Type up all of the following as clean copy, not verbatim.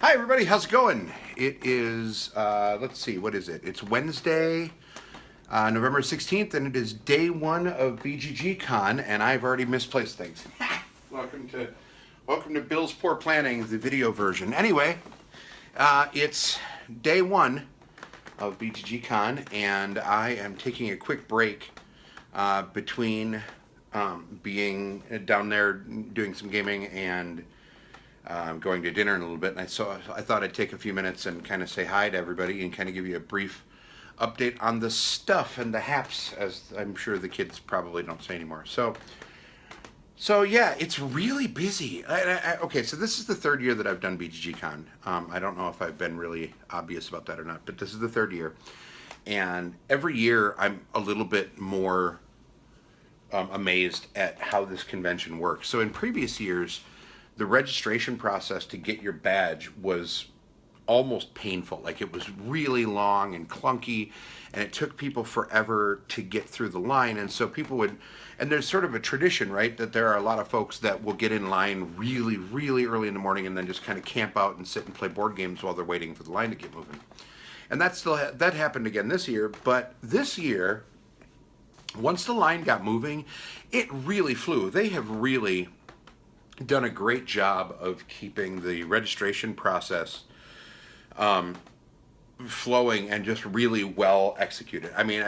Hi, everybody. How's it going? It is, let's see, what is it? It's Wednesday, November 16th, and it is day one of BGG Con, and I've already misplaced things. welcome to welcome to Bill's Poor Planning, the video version. Anyway, it's day one of BGG Con, and I am taking a quick break between being down there doing some gaming and going to dinner in a little bit, and I thought I'd take a few minutes and kind of say hi to everybody and kind of give you a brief update on the stuff and the haps, as I'm sure the kids probably don't say anymore. So yeah, it's really busy. Okay, so this is the third year that I've done BGG-Con. I don't know if I've been really obvious about that or not, but this is the third year, and every year I'm a little bit more amazed at how this convention works. So in previous years, the registration process to get your badge was almost painful. Like, it was really long and clunky, and it took people forever to get through the line. And so people would, and there's sort of a tradition, right, that there are a lot of folks that will get in line really, really early in the morning and then just kind of camp out and sit and play board games while they're waiting for the line to get moving. And that happened again this year, but this year, once the line got moving, it really flew. They have really done a great job of keeping the registration process flowing and just really well executed. I mean,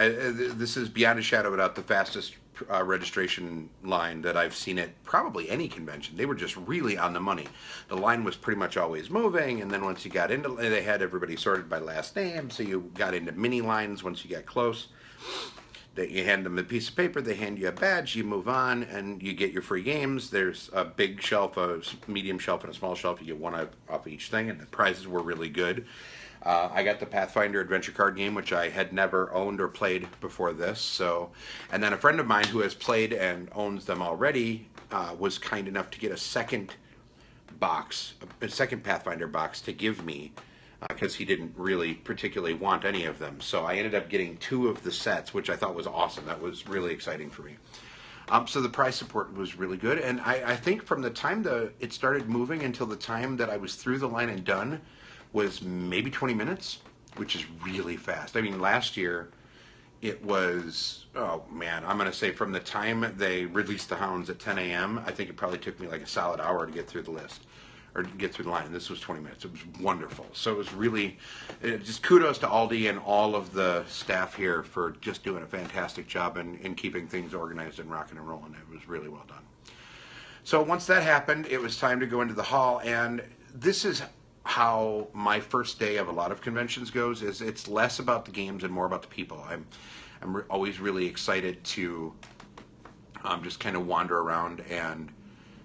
this is beyond a shadow of a doubt the fastest registration line that I've seen at probably any convention. They were just really on the money. The line was pretty much always moving, and then once you got into, they had everybody sorted by last name, so you got into mini lines once you got close. That you hand them a piece of paper, they hand you a badge, you move on, and you get your free games. There's a big shelf, a medium shelf, and a small shelf. You get one off each thing, and the prizes were really good. I got the Pathfinder adventure card game, which I had never owned or played before this. So, and then a friend of mine who has played and owns them already was kind enough to get a second Pathfinder box to give me, because he didn't really particularly want any of them. So I ended up getting two of the sets, which I thought was awesome. That was really exciting for me. So the prize support was really good. And I think from the time it started moving until the time that I was through the line and done was maybe 20 minutes, which is really fast. I mean, last year it was, oh man, I'm going to say from the time they released the Hounds at 10 a.m., I think it probably took me like a solid hour to get through the list, or get through the line, and this was 20 minutes. It was wonderful. So it was really, just kudos to Aldi and all of the staff here for just doing a fantastic job in keeping things organized and rocking and rolling. It was really well done. So once that happened, it was time to go into the hall, and this is how my first day of a lot of conventions goes. Is it's less about the games and more about the people. I'm always really excited to just kind of wander around and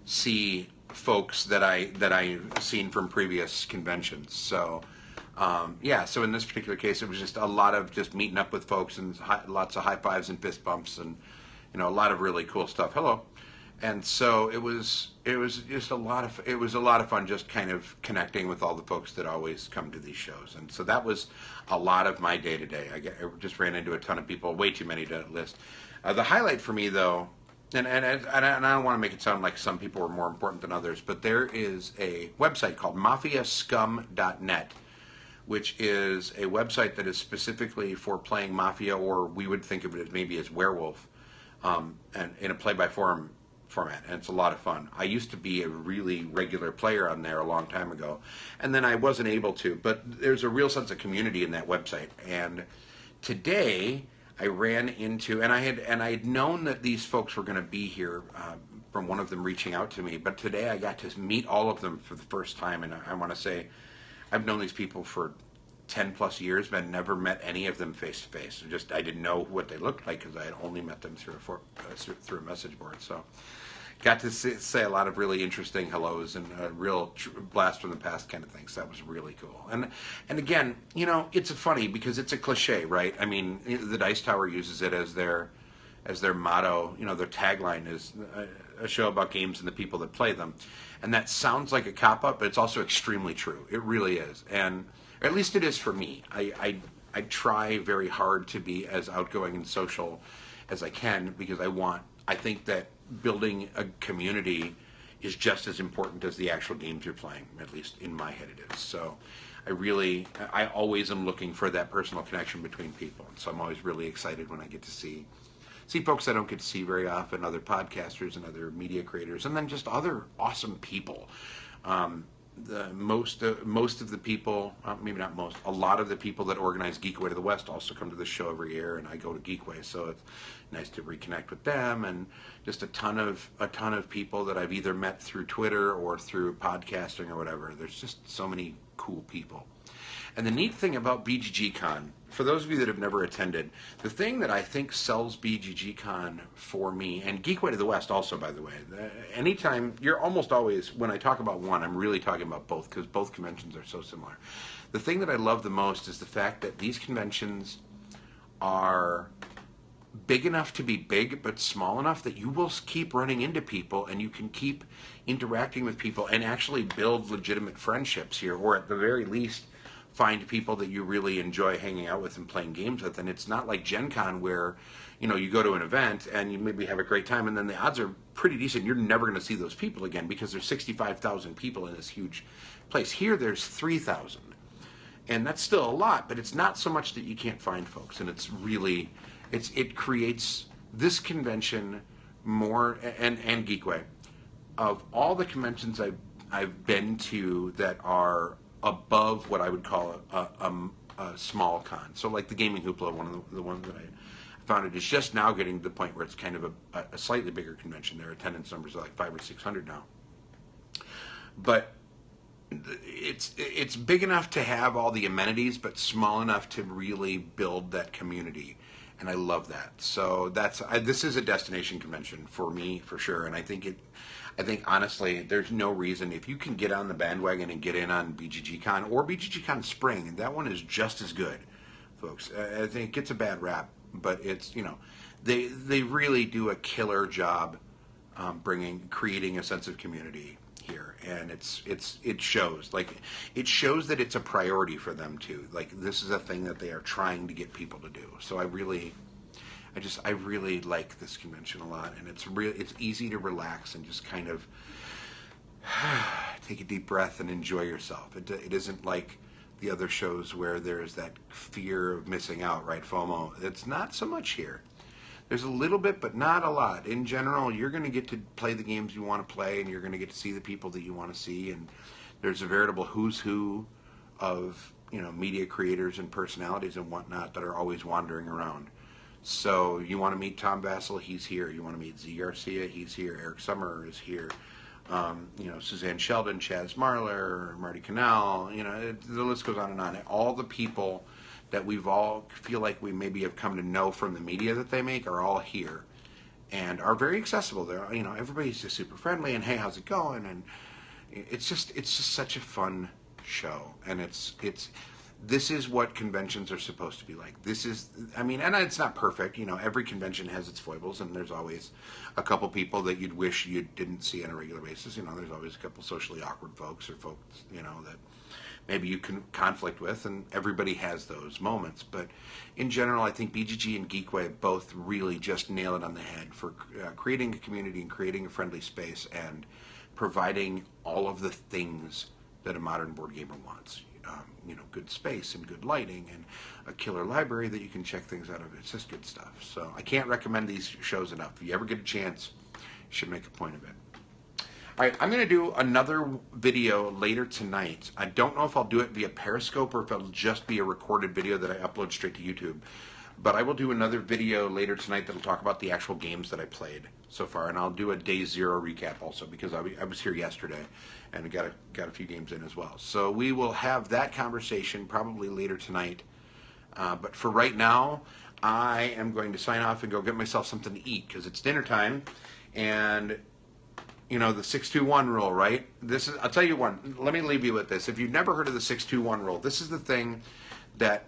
see folks that I've seen from previous conventions. So yeah, so in this particular case, it was just a lot of just meeting up with folks and lots of high fives and fist bumps, and a lot of really cool stuff. Hello. And so it was just a lot of fun just kind of connecting with all the folks that always come to these shows. And so that was a lot of my day to day. I just ran into a ton of people, way too many to list. The highlight for me, though, and I don't want to make it sound like some people were more important than others, but there is a website called MafiaScum.net, which is a website that is specifically for playing Mafia, or we would think of it as maybe as Werewolf, and in a play-by-forum format, and it's a lot of fun. I used to be a really regular player on there a long time ago, and then I wasn't able to, but there's a real sense of community in that website. And today I ran into, and I had known that these folks were going to be here from one of them reaching out to me, but today I got to meet all of them for the first time, and I want to say I've known these people for 10 plus years, but never met any of them face to face. I didn't know what they looked like because I had only met them through a message board. So got to say a lot of really interesting hellos and a real blast from the past kind of things. That was really cool. And again, it's funny because it's a cliche, right? I mean, the Dice Tower uses it as their motto. Their tagline is a show about games and the people that play them. And that sounds like a cop-out, but it's also extremely true. It really is. And at least it is for me. I try very hard to be as outgoing and social as I can, because I think that building a community is just as important as the actual games you're playing. At least in my head it is. So I always am looking for that personal connection between people. And so I'm always really excited when I get to see folks I don't get to see very often, other podcasters and other media creators, and then just other awesome people. Most of the people, maybe not most, a lot of the people that organize Geekway to the West also come to the show every year, and I go to Geekway, so it's nice to reconnect with them, and just a ton of people that I've either met through Twitter or through podcasting or whatever. There's just so many cool people. And the neat thing about BGGCon, for those of you that have never attended, the thing that I think sells BGGCon for me, and Geekway to the West also, by the way, anytime, you're almost always, when I talk about one, I'm really talking about both, because both conventions are so similar. The thing that I love the most is the fact that these conventions are big enough to be big, but small enough that you will keep running into people, and you can keep interacting with people and actually build legitimate friendships here, or at the very least, find people that you really enjoy hanging out with and playing games with. And it's not like Gen Con where, you go to an event and you maybe have a great time and then the odds are pretty decent you're never going to see those people again because there's 65,000 people in this huge place. Here there's 3,000. And that's still a lot, but it's not so much that you can't find folks. And it's really, it creates this convention more, and Geekway, of all the conventions I've been to that are above what I would call a small con. So like the Gaming Hoopla, one of the ones that I founded, is just now getting to the point where it's kind of a slightly bigger convention. Their attendance numbers are like 500 or 600 now. But it's big enough to have all the amenities, but small enough to really build that community. And I love that. So this is a destination convention for me, for sure. And I think honestly, there's no reason, if you can get on the bandwagon and get in on BGGCon or BGGCon Spring, that one is just as good, folks. I think it gets a bad rap, but it's, they really do a killer job creating a sense of community here, and it shows. Like, it shows that it's a priority for them too. Like, this is a thing that they are trying to get people to do. So I really like this convention a lot, and it's easy to relax and just kind of take a deep breath and enjoy yourself. It isn't like the other shows where there's that fear of missing out, right? FOMO. It's not so much here. There's a little bit, but not a lot. In general, you're going to get to play the games you want to play, and you're going to get to see the people that you want to see, and there's a veritable who's who of media creators and personalities and whatnot that are always wandering around. So you want to meet Tom Vassell, he's here. You want to meet Z Garcia, he's here. Eric Summer is here. Suzanne Sheldon, Chaz Marler, Marty Canal. The list goes on and on. All the people that we've all feel like we maybe have come to know from the media that they make are all here, and are very accessible. They're everybody's just super friendly, and hey, how's it going? And it's just such a fun show, and this is what conventions are supposed to be like. And it's not perfect. Every convention has its foibles, and there's always a couple people that you'd wish you didn't see on a regular basis. There's always a couple socially awkward folks, or folks, that maybe you can conflict with, and everybody has those moments. But in general, I think BGG and Geekway both really just nail it on the head for creating a community and creating a friendly space and providing all of the things that a modern board gamer wants. Good space and good lighting and a killer library that you can check things out of. It's just good stuff. So I can't recommend these shows enough. If you ever get a chance, you should make a point of it. All right, I'm going to do another video later tonight. I don't know if I'll do it via Periscope or if it'll just be a recorded video that I upload straight to YouTube. But I will do another video later tonight that'll talk about the actual games that I played so far, and I'll do a day zero recap also because I was here yesterday and got a few games in as well. So we will have that conversation probably later tonight. But for right now, I am going to sign off and go get myself something to eat because it's dinner time, and the 6-2-1 rule, right? I'll tell you one. Let me leave you with this. If you've never heard of the 6-2-1 rule, this is the thing that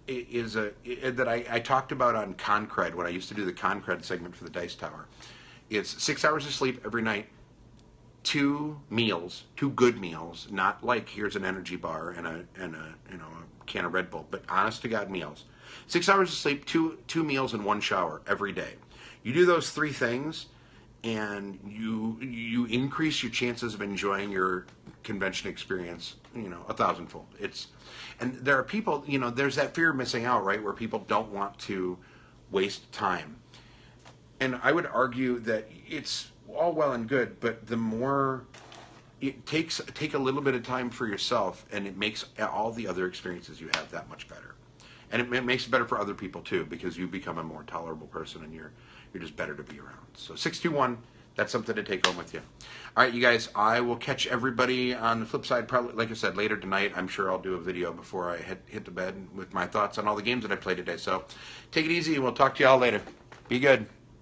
I talked about on Concred when I used to do the Concred segment for the Dice Tower. It's 6 hours of sleep every night, 2 good meals, not like here's an energy bar and a can of Red Bull, but honest to God meals. 6 hours of sleep, two meals, and 1 shower every day. You do those 3 things, and you increase your chances of enjoying your convention experience, 1,000-fold. And there are people, there's that fear of missing out, right, where people don't want to waste time. And I would argue that it's all well and good, but the more take a little bit of time for yourself, and it makes all the other experiences you have that much better. And it makes it better for other people too, because you become a more tolerable person, and you're just better to be around. So 621, that's something to take home with you. All right, you guys, I will catch everybody on the flip side, probably, like I said, later tonight. I'm sure I'll do a video before I hit the bed with my thoughts on all the games that I played today. So take it easy, and we'll talk to you all later. Be good.